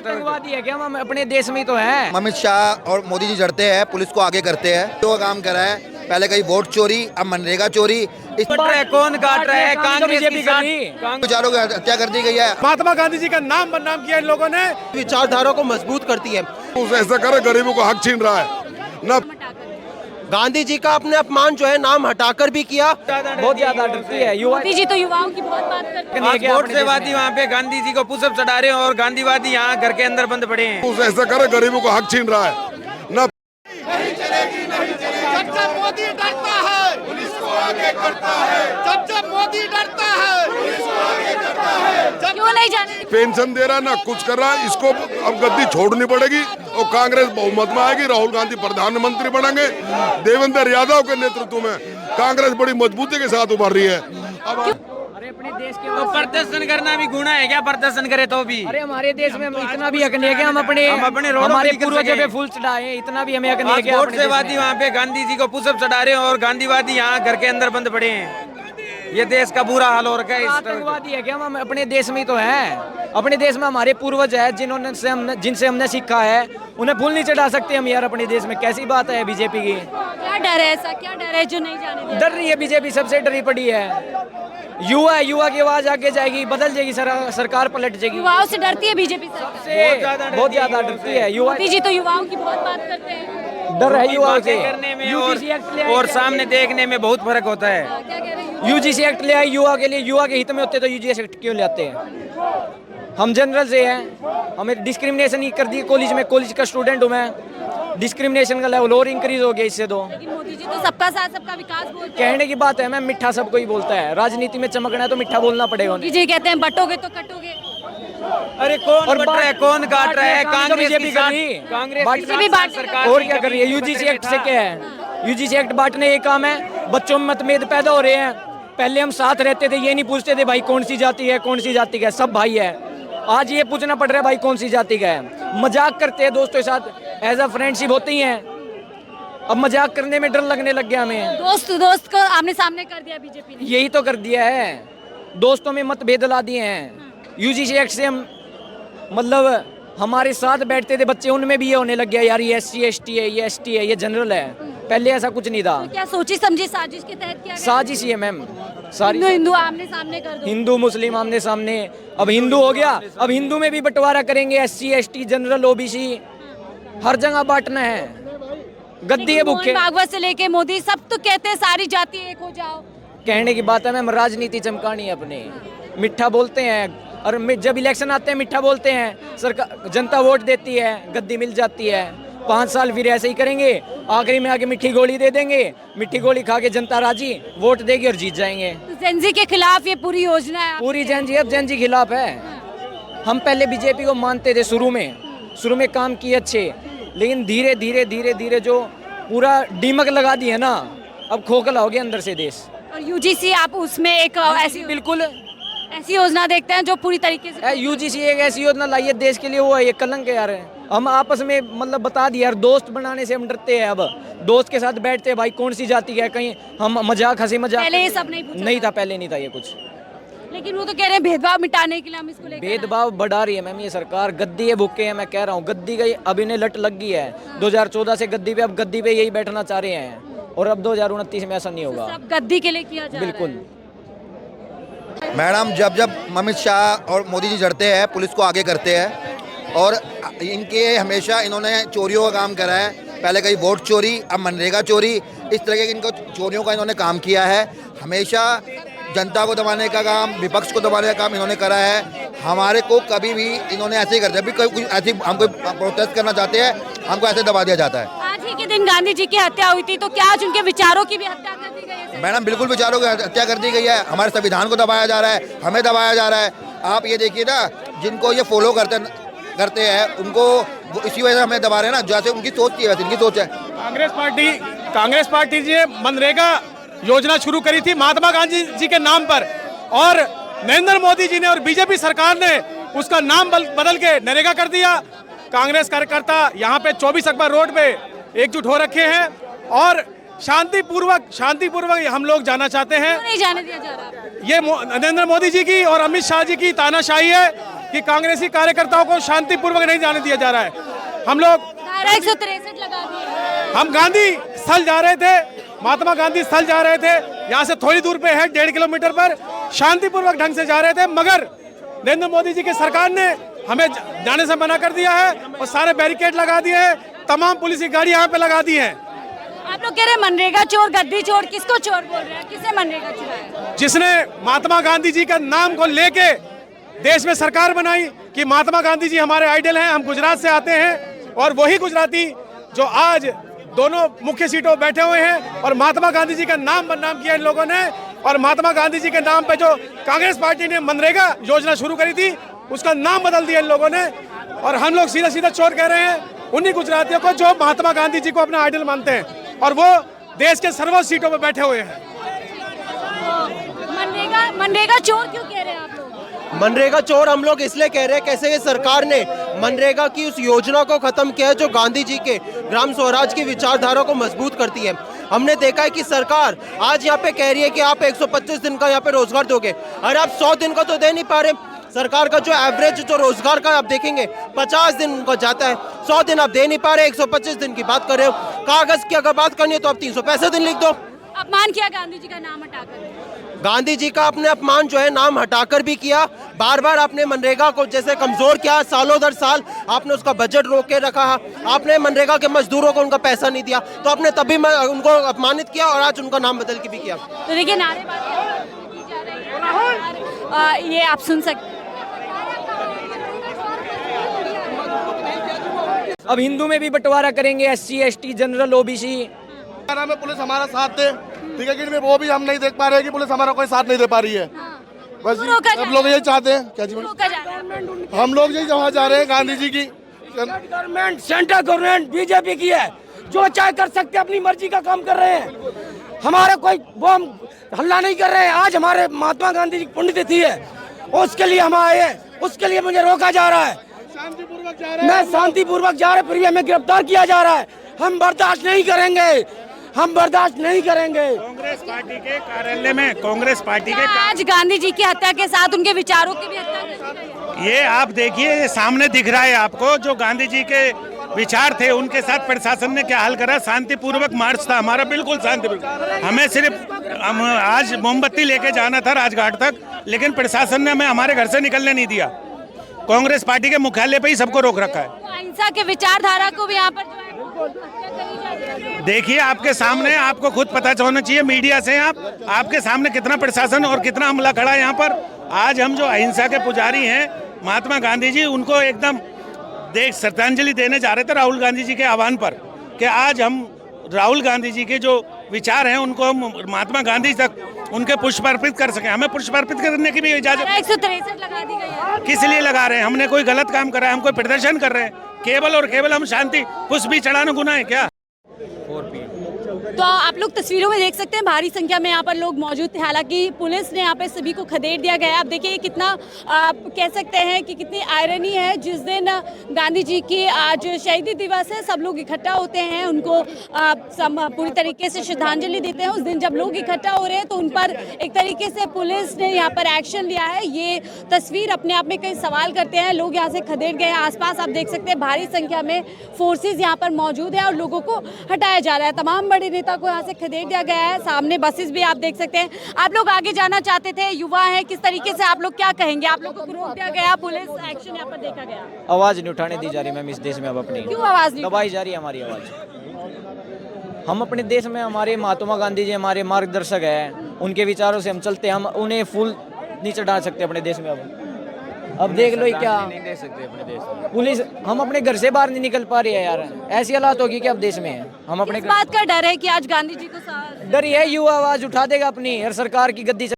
आतंकवादी है क्या? हम अपने देश में तो है। अमित शाह और मोदी जी जड़ते हैं, पुलिस को आगे करते हैं। जो काम करा है, पहले कहीं वोट चोरी, अब मनरेगा चोरी। इस कौन काट रहा है? कांग्रेस की विचारों की हत्या कर दी गई है। महात्मा गांधी जी का नाम बदनाम किया इन लोगों ने। विचारधारा को मजबूत करती है। ऐसा करे, गरीबों को हक छीन रहा है ना। गांधी जी का अपने अपमान जो है नाम हटाकर भी किया। बहुत ज्यादा डरती है युवा। मोदी जी तो युवाओं की बहुत बात करते हैं। गोडसेवादी वहाँ पे गांधी जी को पुशअप चढ़ा रहे हैं और गांधीवादी यहाँ घर के अंदर बंद पड़े हैं। ऐसा करे, गरीबों को हक छीन रहा है ना। जब मोदी डरता है पुलिस को आगे करता है। जब मोदी डरता है पुलिस को आगे करता है। क्यों नहीं जाने? पेंशन दे रहा ना कुछ कर रहा है। इसको अब गद्दी छोड़नी पड़ेगी और कांग्रेस बहुमत में आएगी। राहुल गांधी प्रधानमंत्री बनेंगे। देवेंद्र यादव के नेतृत्व में कांग्रेस बड़ी मजबूती के साथ उभर रही है। अब अरे अपने देश के तो प्रदर्शन करना भी गुनाह है क्या? प्रदर्शन करे तो भी। अरे हमारे देश में इतना भी हक नहीं है कि हम अपने हमारे पूर्वजों पे फूल चढ़ाए। इतना भी हमें हक नहीं है कि गोडसेवादी वहाँ पे गांधी जी को पुशअप चढ़ा रहे हैं और गांधीवादी यहाँ घर के अंदर बंद पड़े हैं। ये देश का बुरा हाल हो रखा है। आतंकवादी है क्या? हम अपने देश में तो है। अपने देश में हमारे पूर्वज है जिनसे हमने सीखा है, उन्हें फूल नहीं चढ़ा सकते हम यार अपने देश में। कैसी बात है बीजेपी की? क्या डर है? ऐसा क्या डर है जो नहीं जाने दिया? डर रही है बीजेपी, सबसे डरी पड़ी है। युवा की आवाज आगे जाएगी, बदल जाएगी, सरकार पलट जाएगी। युवाओं से डरती है बीजेपी सरकार। बहुत ज्यादा डरती है युवा। मोदी जी तो युवाओं की बहुत बात करते हैं। डर है युवाओं से करने में और सामने देखने में बहुत फर्क होता है। क्या कह रहे हैं? यूजीसी एक्ट ले आई युवा के लिए। युवा के हित में होते तो यूजीसी एक्ट क्यों ले आते हैं? हम जनरल से हैं, हमें डिस्क्रिमिनेशन ही कर दी। कॉलेज का स्टूडेंट हूँ मैं। डिस्क्रिमिनेशन का लेवल और इंक्रीज हो गया इससे। तो लेकिन मोदी जी तो सबका साथ सबका विकास बोलते हैं। कहने की बात है, मैं मिठा सबको ही बोलता है। राजनीति में चमकना है तो मिठा बोलना पड़ेगा मोदी जी कहते हैं बटोगे तो कटोगे। अरे कौन बट रहा है? कौन काट रहा है? कांग्रेस बीजेपी कर रही है। कांग्रेस सरकार और क्या कर रही है? यूजीसी एक्ट से क्या है? यूजीसी एक्ट बांटने ये काम है। बच्चों में मतभेद पैदा हो रहे हैं। पहले हम साथ रहते थे, ये नहीं पूछते थे भाई कौन सी जाति है, कौन सी जाति का है, सब भाई है। आज ये पूछना पड़ रहा है भाई कौन सी जाति का है। मजाक करते हैं दोस्तों के साथ, एज अ फ्रेंडशिप होती है। अब मजाक करने में डर लगने लग गया हमें। दोस्त को आमने सामने कर दिया बीजेपी ने। यही तो कर दिया है, दोस्तों में मतभेद ला दिए हैं। यूजीसी एक्ट से हम मतलब हमारे साथ बैठते थे बच्चे, उनमें भी ये होने लग गया यार ये SC ST है, ये ST है, ये जनरल है। पहले ऐसा कुछ नहीं था। क्या सोची समझी साजिश के तहत किया गया? साजिश ही है मैम सारी। हिंदू आमने सामने कर दो। हिंदू मुस्लिम आमने सामने। अब हिंदू हो गया, अब हिंदू में भी बंटवारा करेंगे। SC ST जनरल OBC हर जगह बांटना है। गद्दी है भूखे। भागवत से लेके मोदी सब तो कहते हैं सारी जाति एक हो जाओ। कहने की बात है मैम, राजनीति चमकानी है अपने। मिठा बोलते हैं और जब इलेक्शन आते हैं मिठा बोलते हैं। सरकार जनता वोट देती है, गद्दी मिल जाती है। 5 साल फिर ऐसे ही करेंगे, आखिरी में आके मिठी गोली दे देंगे। मिठी गोली खा के जनता राजी, वोट देगी और जीत जाएंगे। तो जेनजी के खिलाफ ये पूरी योजना है। पूरी जेनजी, अब जेनजी खिलाफ है। हम पहले बीजेपी को मानते थे, शुरू में काम किए अच्छे, लेकिन धीरे धीरे जो पूरा डीमक लगा दी है ना, अब खोखला हो गया अंदर से देश। और यूजीसी आप उसमें एक ऐसी बिल्कुल ऐसी योजना देखते हैं जो पूरी तरीके से यूजीसी एक ऐसी योजना लाई है देश के लिए, वो है ये कलंक है यार। हम आपस में मतलब बता दिया यार, दोस्त बनाने से हम डरते हैं। अब दोस्त के साथ बैठते हैं भाई कौन सी जाति का है, कहीं हम मजाक हंसी मजाक। पहले ये सब नहीं पूछा नहीं था, पहले नहीं था ये कुछ। लेकिन वो तो कह रहे हैं भेदभाव मिटाने के लिए हम इसको लेकर भेदभाव बढ़ा रही है मैम ये सरकार। गद्दी है भूखे हैं, मैं कह रहा हूँ गद्दी का अब इन्हें लट लग गई है। 2014 से गद्दी पे, अब गद्दी पे यही बैठना चाह रहे हैं और अब 2029 में ऐसा नहीं होगा। सब गद्दी के लिए किया जा रहा है। बिल्कुल मैडम, जब अमित शाह और मोदी जी जड़ते हैं, पुलिस को आगे करते हैं। और इनके हमेशा इन्होंने चोरियों का काम करा है। पहले कहीं वोट चोरी, अब मनरेगा चोरी। इस तरह के इनको चोरियों का इन्होंने काम किया है। हमेशा जनता को दबाने का काम, विपक्ष को दबाने का काम इन्होंने करा है। हमारे को कभी भी इन्होंने ऐसे ही कर दिया। अभी कोई ऐसी हम कोई प्रोटेस्ट करना चाहते हैं, हमको ऐसे दबा दिया जाता है। आज ही के दिन गांधी जी की हत्या हुई थी, तो क्या आज उनके विचारों की भी हत्या कर दी गई है? मैडम बिल्कुल विचारों की हत्या कर दी गई है। हमारे संविधान को दबाया जा रहा है, हमें दबाया जा रहा है। आप ये देखिए ना, जिनको ये फॉलो करते हैं उनको इसी वजह से हमें दबा रहे हैं ना। जैसे उनकी सोच थी वैसे इनकी सोच है। कांग्रेस पार्टी ने मनरेगा योजना शुरू करी थी महात्मा गांधी जी के नाम पर, और नरेंद्र मोदी जी ने और बीजेपी सरकार ने उसका नाम बदल के नरेगा कर दिया। कांग्रेस कार्यकर्ता यहाँ पे 24 अकबर रोड पे एकजुट हो रखे हैं और शांतिपूर्वक हम लोग जाना चाहते हैं। नहीं जाने दिया जा रहा। ये नरेंद्र मोदी जी की और अमित शाह जी की तानाशाही है। कि कांग्रेसी कार्यकर्ताओं को शांतिपूर्वक नहीं जाने दिया जा रहा है। हम लोग धारा 163 लगा दी। हम गांधी स्थल जा रहे थे, महात्मा गांधी स्थल जा रहे थे, यहाँ से थोड़ी दूर पे है 1.5 किलोमीटर पर, शांतिपूर्वक ढंग से जा रहे थे, मगर नरेंद्र मोदी जी की सरकार ने हमें जाने से मना कर दिया है और सारे बैरिकेड लगा दिए हैं, तमाम पुलिस की गाड़ी यहाँ पे लगा दी है। आप लोग कह रहे हैं मनरेगा चोर, गद्दी चोर, किसको चोर बोल रहे हैं? किसे मनरेगा चुराया? जिसने महात्मा गांधी जी का नाम को लेके देश में सरकार बनाई कि महात्मा गांधी जी हमारे आइडल हैं, हम गुजरात से आते हैं और वही गुजराती जो आज दोनों मुख्य सीटों पर बैठे हुए हैं और महात्मा गांधी जी का नाम बदनाम किया इन लोगों ने। और महात्मा गांधी जी के नाम पे जो कांग्रेस पार्टी ने मनरेगा योजना शुरू करी थी उसका नाम बदल दिया इन लोगों ने। और हम लोग सीधा सीधा चोर कह रहे हैं उन्हीं गुजरातियों को जो महात्मा गांधी जी को अपना आइडल मानते हैं और वो देश के सर्वोच्च सीटों पर बैठे हुए हैं। मनरेगा चोर क्यों कह रहे हैं आप लोग? मनरेगा चोर हम लोग इसलिए कह रहे हैं कैसे ये सरकार ने मनरेगा की उस योजना को खत्म किया है जो गांधी जी के ग्राम स्वराज की विचारधारा को मजबूत करती है। हमने देखा है कि सरकार आज यहाँ पे कह रही है कि आप 125 दिन का यहाँ पे रोजगार दोगे, अरे आप 100 दिन का तो दे नहीं पा रहे। सरकार का जो एवरेज जो रोजगार का आप देखेंगे 50 दिन का जाता है, 100 दिन आप दे नहीं पा रहे, 125 दिन की बात कर रहे हो। कागज की अगर बात करनी है तो आप 365 दिन लिख दो। अपमान किया गांधी जी का नाम हटाकर। गांधी जी का आपने अपमान जो है नाम हटाकर भी किया, बार बार आपने मनरेगा को जैसे कमजोर किया, सालों दर साल आपने उसका बजट रोक के रखा, आपने मनरेगा के मजदूरों को उनका पैसा नहीं दिया, तो आपने तभी उनको अपमानित किया और आज उनका नाम बदल के भी किया। तो देखिए नारेबाजी की जा रही है, ये आप सुन सकते हैं। अब हिंदू में भी बंटवारा करेंगे, SC ST जनरल OBC। में पुलिस हमारा साथ दे, ठीक है, कि वो भी हम नहीं देख पा रहे हैं कि पुलिस हमारा कोई साथ नहीं दे पा रही है। बस सब लोग यही चाहते हैं। क्या जी हम लोग यही वहाँ जा रहे हैं गांधी जी की गवर्नमेंट, सेंट्रल गवर्नमेंट BJP की है, जो चाहे कर सकते अपनी मर्जी का काम कर रहे हैं। हमारा कोई वो हम हल्ला नहीं कर रहे हैं। आज हमारे महात्मा गांधी जी की पुण्यतिथि है, उसके लिए हम आए हैं, उसके लिए मुझे रोका जा रहा है। मैं शांतिपूर्वक जा रहे, फिर भी हमें गिरफ्तार किया जा रहा है। हम बर्दाश्त नहीं करेंगे, हम बर्दाश्त नहीं करेंगे। कांग्रेस पार्टी के कार्यालय में कांग्रेस पार्टी के आज गांधी जी की हत्या के साथ उनके विचारों की भी हत्या की गई है। ये आप देखिए, ये सामने दिख रहा है आपको, जो गांधी जी के विचार थे उनके साथ प्रशासन ने क्या हाल करा। शांतिपूर्वक मार्च था हमारा, बिल्कुल शांतिपूर्वक। हमें सिर्फ आज मोमबत्ती लेके जाना था राजघाट तक, लेकिन प्रशासन ने हमें हमारे घर से निकलने नहीं दिया। कांग्रेस पार्टी के मुख्यालय पे ही सबको रोक रखा है। तो अहिंसा के विचारधारा को भी यहाँ पर जो है हत्या करी जा रही है। देखिए आपके सामने, आपको खुद पता होना चाहिए मीडिया से, आपके सामने कितना प्रशासन और कितना हमला खड़ा है यहाँ पर। आज हम जो अहिंसा के पुजारी हैं महात्मा गांधी जी, उनको एकदम श्रद्धांजलि देने जा रहे थे राहुल गांधी जी के आह्वान पर, कि आज हम राहुल गांधी जी के जो विचार हैं उनको हम महात्मा गांधी तक उनके पुष्प अर्पित कर सकें। हमें पुष्प अर्पित करने की भी इजाजत 163 लगा दी गई है। किस लिए लगा रहे हैं? हमने कोई गलत काम करा है? हम कोई प्रदर्शन कर रहे हैं? केवल और केवल हम शांति पुष्प भी चढ़ाना गुनाह है क्या? तो आप लोग तस्वीरों में देख सकते हैं भारी संख्या में यहाँ पर लोग मौजूद थे। हालांकि पुलिस ने यहाँ पे सभी को खदेड़ दिया गया है। आप देखिए कितना आप कह सकते हैं कि कितनी आयरनी है। जिस दिन गांधी जी की आज शहीदी दिवस है, सब लोग इकट्ठा होते हैं, उनको पूरी तरीके से श्रद्धांजलि देते हैं। उस दिन जब लोग इकट्ठा हो रहे हैं तो उन पर एक तरीके से पुलिस ने यहाँ पर एक्शन लिया है। ये तस्वीर अपने आप में कई सवाल करते हैं। लोग यहाँ से खदेड़ गए हैं। आसपास आप देख सकते हैं भारी संख्या में फोर्सेज यहाँ पर मौजूद है और लोगों को हटाया जा रहा है। तमाम बड़े नेता को यहाँ से खदेड़ दिया गया है। सामने बसेस भी आप देख सकते हैं। आप लोग आगे जाना चाहते थे, युवा है, किस तरीके से आप लोग क्या कहेंगे? आप लोगों को रोक दिया गया, पुलिस एक्शन यहाँ पर देखा गया। आवाज नहीं उठाने दी जा रही मैम इस देश में। अब अपनी क्यों आवाज नहीं दबाई जा रही है हमारी आवाज। हम अपने देश में, हमारे महात्मा गांधी जी हमारे मार्गदर्शक हैं, उनके विचारों से हम चलते हैं। हम उन्हें फूल नहीं चढ़ा सकते अपने देश में। अब देख लो क्या नहीं दे सकते अपने देश में। पुलिस, हम अपने घर से बाहर नहीं निकल पा रही है यार। ऐसी हालात होगी कि अब देश में है। हम अपने इस बात का डर है कि आज गांधी जी को डर है, युवा आवाज उठा देगा अपनी, हर सरकार की गद्दी